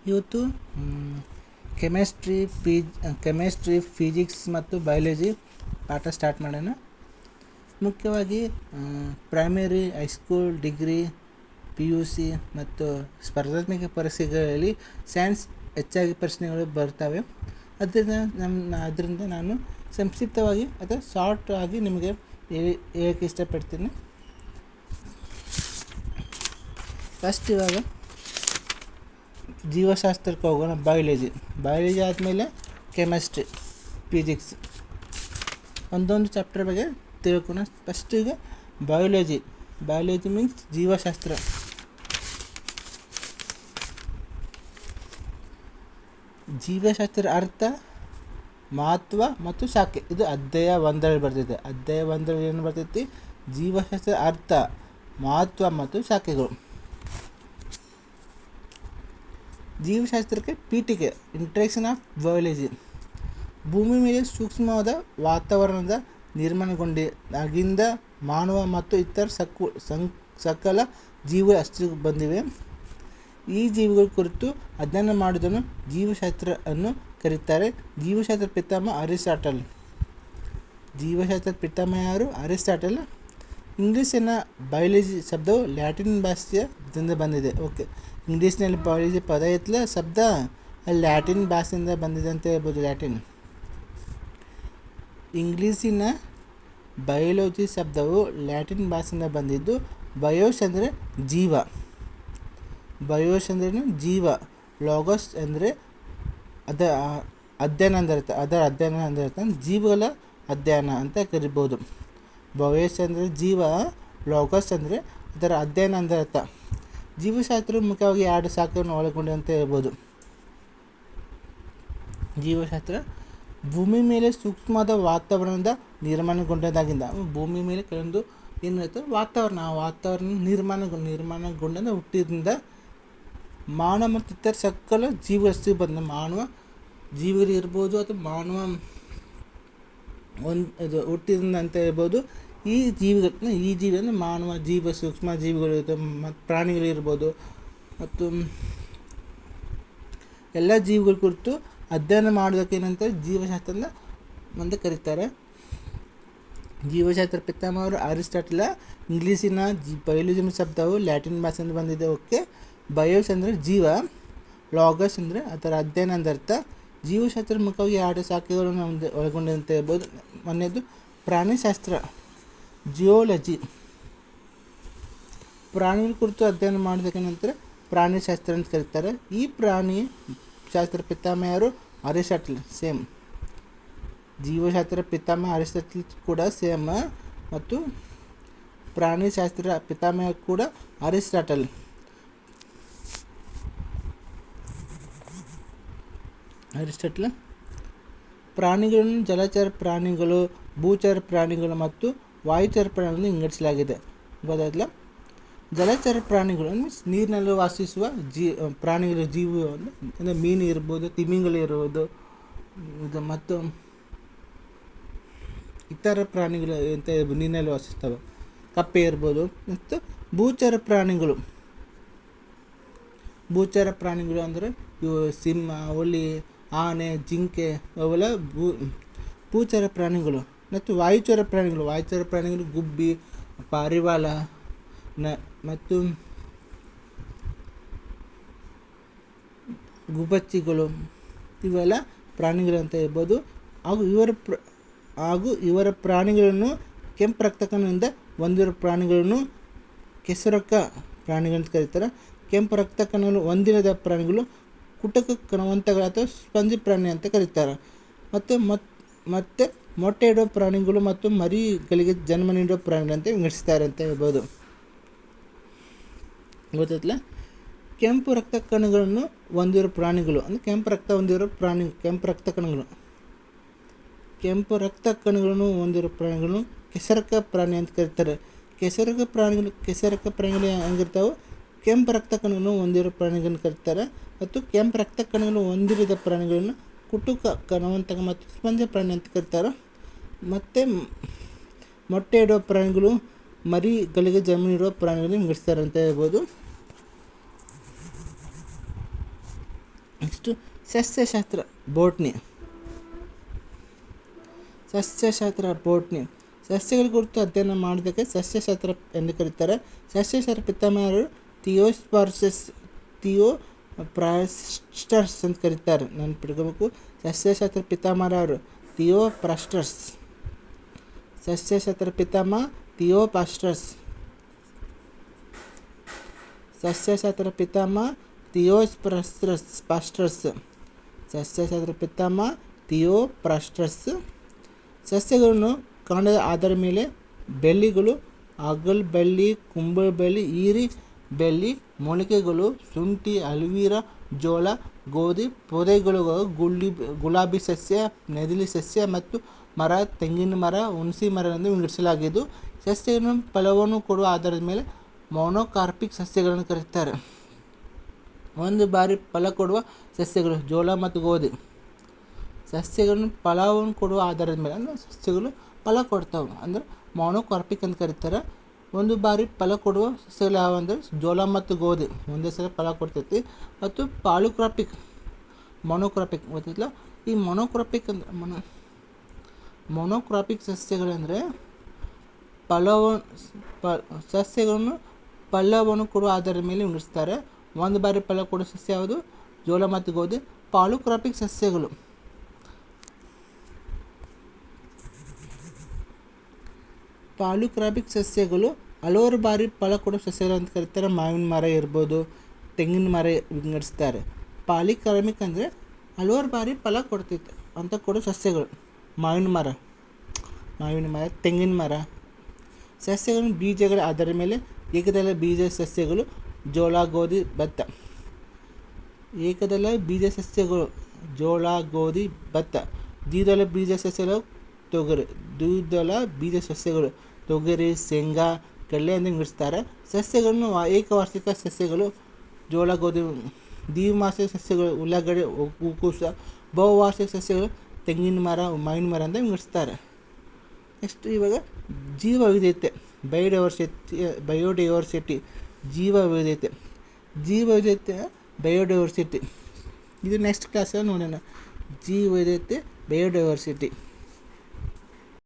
ಇವತ್ತು chemistry physics ಮತ್ತು biology ಪಾಠ ಸ್ಟಾರ್ಟ್ ಮಾಡೋಣ. ಮುಖ್ಯವಾಗಿ ಪ್ರೈಮರಿ, ಹೈಸ್ಕೂಲ್, ಡಿಗ್ರಿ, PUC ಮತ್ತು ಸ್ಪರ್ಧಾತ್ಮಕ ಪರೀಕ್ಷೆಗಳಲ್ಲಿ ಸೈನ್ಸ್ ಹೆಚ್ಚಾಗಿ ಪ್ರಶ್ನೆಗಳು ಬರ್ತವೆ. ಅದರಿಂದ ನಾನು ಸಂಕ್ಷಿಪ್ತವಾಗಿ ಅಥವಾ ಶಾರ್ಟ್ ಆಗಿ ನಿಮಗೆ ಹೇಳಕ್ಕೆ ಇಷ್ಟಪಡ್ತೀನಿ. ಫಸ್ಟ್ ಇವಾಗ ಜೀವಶಾಸ್ತ್ರಕ್ಕೆ ಹೋಗೋಣ. ಬಯಾಲಜಿ ಆದಮೇಲೆ ಕೆಮಿಸ್ಟ್ರಿ, ಫಿಸಿಕ್ಸ್, ಒಂದೊಂದು ಚಾಪ್ಟರ್ ಬಗ್ಗೆ ತಿಳ್ಕೊಣ. ಫಸ್ಟ್ ಈಗ ಬಯಾಲಜಿ ಮೀನ್ಸ್ ಜೀವಶಾಸ್ತ್ರ. ಜೀವಶಾಸ್ತ್ರ ಅರ್ಥ, ಮಹತ್ವ ಮತ್ತು ಶಾಖೆ. ಇದು ಅಧ್ಯಾಯ 1ರಲ್ಲಿ ಬರ್ತೈತೆ. ಅಧ್ಯಾಯ 1ರಲ್ಲಿ ಏನು ಬರ್ತೈತಿ? ಜೀವಶಾಸ್ತ್ರ ಅರ್ಥ, ಮಹತ್ವ ಮತ್ತು ಶಾಖೆಗಳು. ಜೀವಶಾಸ್ತ್ರಕ್ಕೆ ಪೀಠಿಕೆ, ಇಂಟ್ರಡಕ್ಷನ್ ಆಫ್ ಬಯಾಲಜಿ. ಭೂಮಿ ಮೇಲೆ ಸೂಕ್ಷ್ಮವಾದ ವಾತಾವರಣದ ನಿರ್ಮಾಣಗೊಂಡಾಗಿಂದ ಮಾನವ ಮತ್ತು ಇತರ ಸಕಲ ಜೀವಿಗಳು ಅಸ್ತಿತ್ವಕ್ಕೆ ಬಂದಿವೆ. ಈ ಜೀವಿಗಳ ಕುರಿತು ಅಧ್ಯಯನ ಮಾಡುವುದನ್ನು ಜೀವಶಾಸ್ತ್ರ ಅನ್ನು ಕರೆಯುತ್ತಾರೆ. ಜೀವಶಾಸ್ತ್ರ ಪಿತಾಮಹ ಅರಿಸ್ಟಾಟಲ್. ಜೀವಶಾಸ್ತ್ರ ಪಿತಾಮಹ ಯಾರು? ಅರಿಸ್ಟಾಟಲ್. ಇಂಗ್ಲೀಷಿನ ಬಯಾಲಜಿ ಶಬ್ದವು ಲ್ಯಾಟಿನ್ ಭಾಷೆಯಿಂದ ಬಂದಿದೆ. ಓಕೆ, ಇಂಗ್ಲೀಷ್ನಲ್ಲಿ ಬಯಾಲಜಿ ಪದ ಇತ್ತಲ್ಲ ಶಬ್ದ, ಅಲ್ಲಿ ಲ್ಯಾಟಿನ್ ಭಾಷೆಯಿಂದ ಬಂದಿದೆ ಅಂತ ಹೇಳ್ಬೋದು. ಇಂಗ್ಲೀಷಿನ ಬಯಾಲಜಿ ಶಬ್ದವು ಲ್ಯಾಟಿನ್ ಭಾಷೆಯಿಂದ ಬಂದಿದ್ದು. ಬಯೋಸ್ ಅಂದರೆ ಜೀವ, ಜೀವ. ಲಾಗಸ್ ಅಂದರೆ ಅಧ್ಯಯನ ಅಂದಿರ್ತ, ಜೀವಗಳ ಅಧ್ಯಯನ ಅಂತ ಕರಿಬೋದು. ಬಯೋಸ್ ಅಂದರೆ ಜೀವ, ಲಾಗಸ್ ಅಂದರೆ ಅದರ ಅಧ್ಯಯನ ಅಂದಿರ್ತ. ಜೀವಶಾಸ್ತ್ರ ಮುಖ್ಯವಾಗಿ 2 ಶಾಖೆಯನ್ನು ಒಳಗೊಂಡಿದೆ ಅಂತ ಹೇಳ್ಬೋದು. ಜೀವಶಾಸ್ತ್ರ ಭೂಮಿ ಮೇಲೆ ಸೂಕ್ಷ್ಮವಾದ ವಾತಾವರಣದ ನಿರ್ಮಾಣಗೊಂಡದಾಗಿಂದ, ಭೂಮಿ ಮೇಲೆ ಕೆಲವೊಂದು ಏನಿರುತ್ತೆ ವಾತಾವರಣ, ಆ ವಾತಾವರಣ ನಿರ್ಮಾಣಗೊಂಡ ಹುಟ್ಟಿದಿಂದ ಮಾನವ ಮತ್ತು ಇತರ ಸಕಲ ಜೀವಗಳು ಬಂದ, ಮಾನವ ಜೀವಿಗಳು ಇರ್ಬೋದು ಅಥವಾ ಮಾನವ ಇದು ಹುಟ್ಟಿದಿಂದ ಅಂತ ಹೇಳ್ಬೋದು. ಈ ಜೀವಿಗಳನ್ನ ಮಾನವ ಜೀವ, ಸೂಕ್ಷ್ಮ ಜೀವಿಗಳು ಮತ್ತು ಪ್ರಾಣಿಗಳಿರ್ಬೋದು ಮತ್ತು ಎಲ್ಲ ಜೀವಿಗಳ ಕುರಿತು ಅಧ್ಯಯನ ಮಾಡೋದಕ್ಕೆ ಏನಂತ ಜೀವಶಾಸ್ತ್ರ ಅಂತ ಕರೀತಾರೆ. ಜೀವಶಾಸ್ತ್ರ ಪಿತಾಮಹರು ಅರಿಸ್ಟಾಟಲ. ಇಂಗ್ಲೀಷಿನ ಬಯಾಲಜಿ ಶಬ್ದವು ಲ್ಯಾಟಿನ್ ಭಾಷೆಯಿಂದ ಬಂದಿದೆ. ಓಕೆ, ಬಯೋಸ್ ಅಂದರೆ ಜೀವ, ಲಾಗಸ್ ಅಂದರೆ ಅದರ ಅಧ್ಯಯನ ಅಂದರ್ಥ. ಜೀವಶಾಸ್ತ್ರ ಮುಖ್ಯವಾಗಿ 2 ಶಾಖೆಗಳನ್ನು ಒಳಗೊಂಡಿದೆ ಅಂತ ಹೇಳ್ಬೋದು. ಮೊನ್ನೆದು ಪ್ರಾಣಿಶಾಸ್ತ್ರ, ಜಿಯೋಲಜಿ. ಪ್ರಾಣಿಗಳ ಕುರಿತು ಅಧ್ಯಯನ ಮಾಡೋದಕ್ಕೆ ನಂತರ ಪ್ರಾಣಿಶಾಸ್ತ್ರ ಅಂತ ಕರೀತಾರೆ. ಈ ಪ್ರಾಣಿ ಶಾಸ್ತ್ರ ಪಿತಾಮಹ ಯಾರು? ಅರಿಸ್ಟಾಟಲ್. ಸೇಮ್ ಜೀವಶಾಸ್ತ್ರ ಪಿತಾಮಹ ಅರಿಸ್ಟಾಟಲ್ ಕೂಡ ಸೇಮ್, ಮತ್ತು ಪ್ರಾಣಿಶಾಸ್ತ್ರ ಪಿತಾಮಹ ಕೂಡ ಅರಿಸ್ಟಾಟಲ್. ಪ್ರಾಣಿಗಳನ್ನು ಜಲಚರ ಪ್ರಾಣಿಗಳು, ಭೂಚರ ಪ್ರಾಣಿಗಳು ಮತ್ತು ವಾಯುಚರ ಪ್ರಾಣಿಗಳನ್ನು ವಿಂಗಡಿಸಲಾಗಿದೆ. ಗೊತ್ತಾಯ್ತಲ್ಲ? ಜಲಚರ ಪ್ರಾಣಿಗಳು ಮೀನ್ಸ್ ನೀರಿನಲ್ಲಿ ವಾಸಿಸುವ ಪ್ರಾಣಿಗಳ ಜೀವ ಅಂದರೆ ಮೀನು ಇರ್ಬೋದು, ತಿಮಿಂಗಲ ಇರ್ಬೋದು, ಇದು ಮತ್ತು ಇತರ ಪ್ರಾಣಿಗಳು ಅಂತ ನೀರಿನಲ್ಲಿ ವಾಸಿಸ್ತವೆ, ಕಪ್ಪೆ ಇರ್ಬೋದು. ಮತ್ತು ಭೂಚರ ಪ್ರಾಣಿಗಳು ಅಂದರೆ ಇವು ಸಿಂಹ, ಹುಲಿ, ಆನೆ, ಜಿಂಕೆ ಅವೆಲ್ಲ ಭೂಚರ ಪ್ರಾಣಿಗಳು. ಮತ್ತು ವಾಯುಚರ ಪ್ರಾಣಿಗಳು ಗುಬ್ಬಿ, ಪಾರಿವಾಳ ಮತ್ತು ಗುಬ್ಬಚ್ಚಿಗಳು, ಇವೆಲ್ಲ ಪ್ರಾಣಿಗಳು ಅಂತ ಹೇಳ್ಬೋದು. ಹಾಗೂ ಇವರ ಪ್ರಾಣಿಗಳನ್ನು ಕೆಂಪು ರಕ್ತಕಣದಿಂದ ಹೊಂದಿರುವ ಪ್ರಾಣಿಗಳನ್ನು ಕೆಸರಕ ಪ್ರಾಣಿಗಳಂತ ಕರೀತಾರೆ. ಕೆಂಪು ರಕ್ತಕಣಗಳು ಹೊಂದಿರದ ಪ್ರಾಣಿಗಳು ಕುಟಕ ಕಣವಂತಗಳು ಅಥವಾ ಸ್ಪಂಜಿ ಪ್ರಾಣಿ ಅಂತ ಕರೀತಾರೆ. ಮತ್ತು ಮೊಟ್ಟೆ ಇಡುವ ಪ್ರಾಣಿಗಳು ಮತ್ತು ಮರಿಗಳಿಗೆ ಜನ್ಮ ನೀಡುವ ಪ್ರಾಣಿಗಳಂತ ವಿಂಗಡಿಸ್ತಾರೆ ಅಂತ ಹೇಳ್ಬೋದು. ಗೊತ್ತಾಯ್ತಲ್ಲ? ಕೆಂಪು ರಕ್ತ ಕಣಗಳನ್ನು ಹೊಂದಿರೋ ಪ್ರಾಣಿಗಳು ಅಂದರೆ ಕೆಂಪು ರಕ್ತ ಕಣಗಳನ್ನು ಹೊಂದಿರೋ ಪ್ರಾಣಿಗಳನ್ನು ಕೆಸರಕ ಪ್ರಾಣಿ ಅಂತ ಕರೀತಾರೆ. ಕೆಸರಕ ಪ್ರಾಣಿಗಳು ಹೆಂಗಿರ್ತಾವೆ? ಕೆಂಪು ರಕ್ತ ಕಣಗಳನ್ನು ಹೊಂದಿರೋ ಪ್ರಾಣಿಗಳನ್ನು ಕರೀತಾರೆ. ಮತ್ತು ಕೆಂಪು ರಕ್ತ ಕಣಗಳು ಹೊಂದಿರದ ಪ್ರಾಣಿಗಳನ್ನು ಕುಟುಕ ಕಣವಂತಕ ಮತ್ತು ಸ್ಪಂಜ ಪ್ರಾಣಿ ಅಂತ ಕರೀತಾರೆ. ಮತ್ತು ಮೊಟ್ಟೆ ಇಡುವ ಪ್ರಾಣಿಗಳು ಮರಿಗಳಿಗೆ ಜನ್ಮ ನೀಡುವ ಪ್ರಾಣಿಗಳನ್ನು ವಿಂಗಡಿಸ್ತಾರೆ ಅಂತ ಹೇಳ್ಬೋದು. ನೆಕ್ಸ್ಟು ಸಸ್ಯಶಾಸ್ತ್ರ ಬೋಟ್ನಿ. ಸಸ್ಯಶಾಸ್ತ್ರ ಬೋಟ್ನಿ ಸಸ್ಯಗಳ ಕುರಿತು ಅಧ್ಯಯನ ಮಾಡೋದಕ್ಕೆ ಸಸ್ಯಶಾಸ್ತ್ರ ಎಂದು ಕರೀತಾರೆ. ಸಸ್ಯಶಾಸ್ತ್ರ ಪಿತಾಮಹರು ಥಿಯೋಪ್ರಾಸ್ಟರ್ಸ್ ಅಂತ ಕರೀತಾರೆ. ನೆನಪಿಟ್ಕೋಬೇಕು. ಸಸ್ಯಶಾಸ್ತ್ರ ಪಿತಾಮಹರವರು ಥಿಯೋಪ್ರಾಸ್ಟರ್ಸ್. ಸಸ್ಯಶಾಸ್ತ್ರ ಪಿತಾಮಹ ಥಿಯೋಪ್ರಾಸ್ಟರ್ಸ್. ಸಸ್ಯಶಾಸ್ತ್ರ ಪಿತಾಮಹ ಥಿಯೋಪ್ರಾಸ್ಟರ್ಸ್. ಸಸ್ಯಶಾಸ್ತ್ರ ಪಿತಾಮಹ ಥಿಯೋಪ್ರಾಸ್ಟರ್ಸ್. ಸಸ್ಯಗಳನ್ನು ಕಾಂಡದ ಆಧಾರದ ಮೇಲೆ ಬೆಳ್ಳಿಗಳು, ಅಗಲ್ ಬೆಳ್ಳಿ, ಕುಂಬಳ ಬೆಳ್ಳಿ, ಈರಿ ಬೆಳ್ಳಿ, ಮೊಳಕೆಗಳು, ಶುಂಠಿ, ಅಲೋವೆರಾ, ಜೋಳ, ಗೋಧಿ, ಪೊದೆಗಳು, ಗುಲಾಬಿ ಸಸ್ಯ, ನೆದಿಲಿ ಸಸ್ಯ ಮತ್ತು ಮರ, ತೆಂಗಿನ ಮರ, ಹುಣಸಿ ಮರದಿಂದ ವಿಂಗಡಿಸಲಾಗಿದ್ದು, ಸಸ್ಯಗಳನ್ನು ಫಲವನ್ನು ಕೊಡುವ ಆಧಾರದ ಮೇಲೆ ಮೊನೊಕಾರ್ಪಿಕ್ ಸಸ್ಯಗಳನ್ನು ಕರೆಯುತ್ತಾರೆ. ಒಂದು ಬಾರಿ ಫಲ ಕೊಡುವ ಸಸ್ಯಗಳು ಜೋಳ ಮತ್ತು ಗೋಧಿ. ಸಸ್ಯಗಳನ್ನು ಫಲವನ್ನು ಕೊಡುವ ಆಧಾರದ ಮೇಲೆ ಅಂದರೆ ಸಸ್ಯಗಳು ಫಲ ಕೊಡ್ತಾವೆ ಅಂದರೆ ಮೊನೊಕಾರ್ಪಿಕ್ ಅಂತ ಕರೀತಾರೆ. ಒಂದು ಬಾರಿ ಫಲ ಕೊಡುವ ಸಸ್ಯಗಳು ಯಾವ ಅಂದರೆ ಜೋಳ ಮತ್ತು ಗೋಧಿ ಒಂದೇ ಸಲ ಫಲ ಕೊಡ್ತೈತಿ. ಮತ್ತು ಪಾಲಿಕ್ರಾಪಿಕ್, ಮೊನೊಕ್ರಾಪಿಕ್ ಗೊತ್ತಿಲ್ಲ. ಈ ಮೊನೊಕ್ರಾಪಿಕ್ ಅಂದರೆ ಮೊನೊಕ್ರಾಪಿಕ್ ಸಸ್ಯಗಳಂದರೆ ಸಸ್ಯಗಳನ್ನು ಫಲವನ್ನು ಕೊಡುವ ಆಧಾರದ ಮೇಲೆ ವಿಂಗಡಿಸ್ತಾರೆ. ಒಂದು ಬಾರಿ ಫಲ ಕೊಡುವ ಸಸ್ಯ ಯಾವುದು? ಜೋಳ ಮತ್ತು ಗೋಧಿ. ಪಾಲಿಕ್ರಾಪಿಕ್ ಸಸ್ಯಗಳು ಹಲವಾರು ಬಾರಿ ಫಲ ಕೊಡುವ ಸಸ್ಯಗಳು ಅಂತ ಕರೀತಾರೆ. ಮಾವಿನ ಮರ ಇರ್ಬೋದು, ತೆಂಗಿನ ಮರ ವಿಂಗಡಿಸ್ತಾರೆ. ಪಾಲಿಕ್ರಾಮಿಕ್ ಅಂದರೆ ಹಲವಾರು ಬಾರಿ ಫಲ ಕೊಡ್ತೈತೆ ಅಂತ ಕೊಡೋ ಸಸ್ಯಗಳು. ಮಾವಿನ ಮರ, ತೆಂಗಿನ ಮರ. ಸಸ್ಯಗಳನ್ನು ಬೀಜಗಳ ಆಧಾರದ ಮೇಲೆ ಏಕದಳ ಬೀಜ ಸಸ್ಯಗಳು ಜೋಳ, ಗೋಧಿ, ಭತ್ತ. ಏಕದಳ ಬೀಜ ಸಸ್ಯಗಳು ಜೋಳ, ಗೋಧಿ, ಭತ್ತ. ದ್ವಿದಳ ಬೀಜ ಸಸ್ಯಗಳು ತೊಗರಿ, ಶೇಂಗಾ, ಕಡಲೆ ಎಂದು ವಿಂಗಡಿಸ್ತಾರೆ. ಸಸ್ಯಗಳನ್ನು ಏಕವಾರ್ಷಿಕ ಸಸ್ಯಗಳು ಜೋಳ, ಗೋಧಿ. ದ್ವಿವಾರ್ಷಿಕ ಸಸ್ಯಗಳು ಉಳ್ಳಾಗಡ್ಡೆ, ಹೂಕೋಸ. ಬಹುವಾರ್ಷಿಕ ಸಸ್ಯಗಳು ತೆಂಗಿನ ಮರ, ಮಾವಿನ ಮರ ಅಂತ ವಿಂಗಡಿಸ್ತಾರೆ. ನೆಕ್ಸ್ಟ್ ಇವಾಗ ಜೀವವೈವಿಧ್ಯತೆ, ಬಯೋಡೈವರ್ಸಿಟಿ. ಬಯೋಡೈವರ್ಸಿಟಿ ಇದು ನೆಕ್ಸ್ಟ್ ಕ್ಲಾಸಲ್ಲಿ ನೋಡೋಣ. ಜೀವವೈವಿಧ್ಯತೆ, ಬಯೋಡೈವರ್ಸಿಟಿ.